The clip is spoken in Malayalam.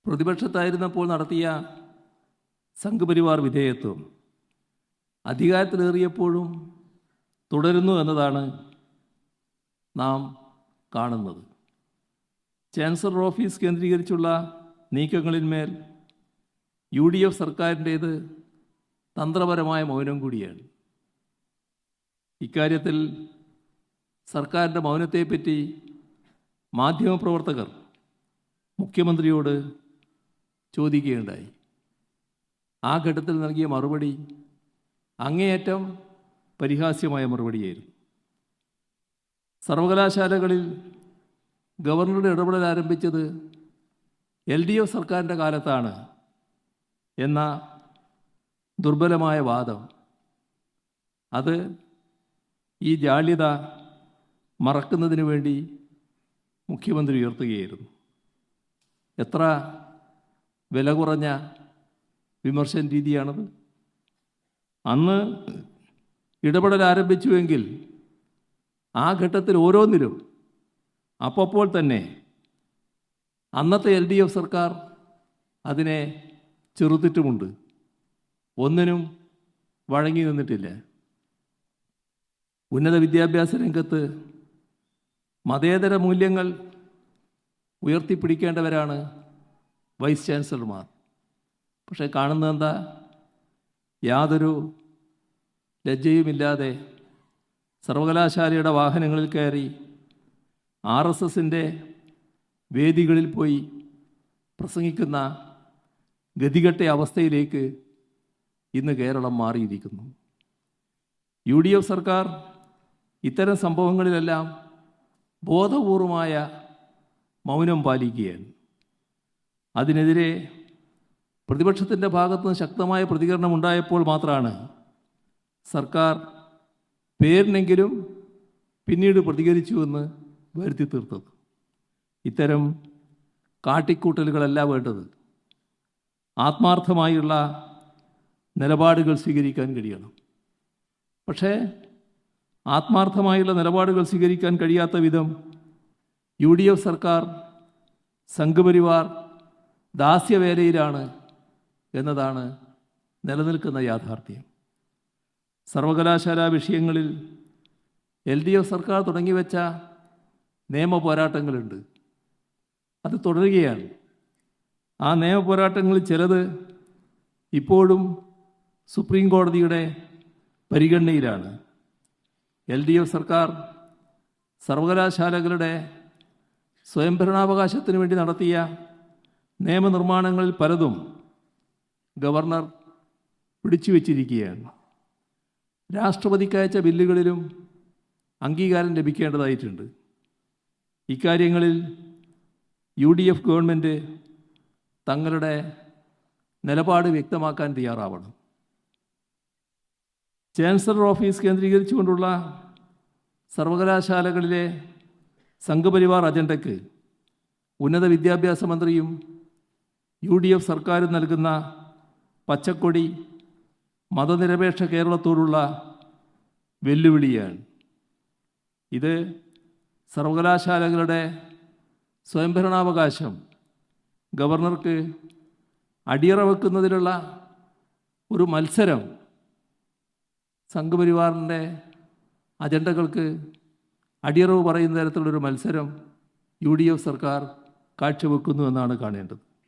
പ്രതിപക്ഷത്തായിരുന്നപ്പോൾ നടത്തിയ സംഘപരിവാർ വിധേയത്വം അധികാരത്തിലേറിയപ്പോഴും തുടരുന്നു എന്നതാണ് നാം കാണുന്നത്. ചാൻസലർ ഓഫീസ് കേന്ദ്രീകരിച്ചുള്ള നീക്കങ്ങളിന്മേൽ UDF സർക്കാരിൻ്റേത് തന്ത്രപരമായ മൗനം കൂടിയാണ്. ഇക്കാര്യത്തിൽ സർക്കാരിൻ്റെ മൗനത്തെപ്പറ്റി മാധ്യമപ്രവർത്തകർ മുഖ്യമന്ത്രിയോട് ചോദിക്കുകയുണ്ടായി. ആ ഘട്ടത്തിൽ നൽകിയ മറുപടി അങ്ങേയറ്റം പരിഹാസ്യമായ മറുപടിയായിരുന്നു. സർവകലാശാലകളിൽ ഗവർണറുടെ ഇടപെടൽ ആരംഭിച്ചത് LDF സർക്കാരിൻ്റെ കാലത്താണ് എന്ന ദുർബലമായ വാദം, അത് ഈ ജാള്യത മറക്കുന്നതിന് വേണ്ടി മുഖ്യമന്ത്രി ഉയർത്തുകയായിരുന്നു. എത്ര വില കുറഞ്ഞ വിമർശന രീതിയാണത്. അന്ന് ഇടപെടൽ ആരംഭിച്ചുവെങ്കിൽ ആ ഘട്ടത്തിൽ ഓരോന്നിലും അപ്പോൾ തന്നെ അന്നത്തെ LDF സർക്കാർ അതിനെ ചെറുത്തിട്ടുമുണ്ട്. ഒന്നിനും വഴങ്ങി നിന്നിട്ടില്ല. ഉന്നത വിദ്യാഭ്യാസ രംഗത്ത് മതേതര മൂല്യങ്ങൾ ഉയർത്തിപ്പിടിക്കേണ്ടവരാണ് വൈസ് ചാൻസലർമാർ. പക്ഷേ കാണുന്നത് എന്താ? യാതൊരു ലജ്ജയുമില്ലാതെ സർവകലാശാലയുടെ വാഹനങ്ങളിൽ കയറി RSSൻ്റെ വേദികളിൽ പോയി പ്രസംഗിക്കുന്ന ഗതികെട്ട അവസ്ഥയിലേക്ക് ഇന്ന് കേരളം മാറിയിരിക്കുന്നു. UDF സർക്കാർ ഇത്തരം സംഭവങ്ങളിലെല്ലാം ബോധപൂർവമായ മൗനം പാലിക്കുകയാണ്. അതിനെതിരെ പ്രതിപക്ഷത്തിൻ്റെ ഭാഗത്തുനിന്ന് ശക്തമായ പ്രതികരണം ഉണ്ടായപ്പോൾ മാത്രമാണ് സർക്കാർ പേരിനെങ്കിലും പിന്നീട് പ്രതികരിച്ചുവെന്ന് വരുത്തി തീർത്തത്. ഇത്തരം കാട്ടിക്കൂട്ടലുകളല്ല വേണ്ടത്. ആത്മാർത്ഥമായുള്ള നിലപാടുകൾ സ്വീകരിക്കാൻ കഴിയണം. പക്ഷേ ആത്മാർത്ഥമായുള്ള നിലപാടുകൾ സ്വീകരിക്കാൻ കഴിയാത്ത വിധം UDF സർക്കാർ സംഘപരിവാർ ദാസ്യവേലയിലാണ് എന്നതാണ് നിലനിൽക്കുന്ന യാഥാർത്ഥ്യം. സർവകലാശാലാ വിഷയങ്ങളിൽ LDF സർക്കാർ തുടങ്ങിവെച്ച നിയമ പോരാട്ടങ്ങളുണ്ട്. അത് തുടരുകയാണ്. ആ നിയമ പോരാട്ടങ്ങളിൽ ചിലത് ഇപ്പോഴും സുപ്രീം കോടതിയുടെ പരിഗണനയിലാണ്. LDF സർക്കാർ സർവകലാശാലകളുടെ സ്വയംഭരണാവകാശത്തിന് വേണ്ടി നടത്തിയ നിയമനിർമ്മാണങ്ങളിൽ പലതും ഗവർണർ പിടിച്ചുവെച്ചിരിക്കുകയാണ്. രാഷ്ട്രപതിക്കയച്ച ബില്ലുകളിലും അംഗീകാരം ലഭിക്കേണ്ടതായിട്ടുണ്ട്. ഇക്കാര്യങ്ങളിൽ UDF ഗവൺമെൻറ് തങ്ങളുടെ നിലപാട് വ്യക്തമാക്കാൻ തയ്യാറാവണം. ചാൻസലർ ഓഫീസ് കേന്ദ്രീകരിച്ചുകൊണ്ടുള്ള സർവകലാശാലകളിലെ സംഘപരിവാർ അജണ്ടയ്ക്ക് ഉന്നത വിദ്യാഭ്യാസ മന്ത്രിയും UDF സർക്കാരും നൽകുന്ന പച്ചക്കൊടി മതനിരപേക്ഷ കേരളത്തോടുള്ള വെല്ലുവിളിയാണ്. ഇത് സർവകലാശാലകളുടെ സ്വയംഭരണാവകാശം ഗവർണർക്ക് അടിയറ വെക്കുന്നതിലുള്ള ഒരു മത്സരം, സംഘപരിവാറിൻ്റെ അജണ്ടകൾക്ക് അടിയറവ് പറയുന്ന തരത്തിലുള്ളൊരു മത്സരം UDF സർക്കാർ കാഴ്ചവെക്കുന്നു എന്നാണ് കാണേണ്ടത്.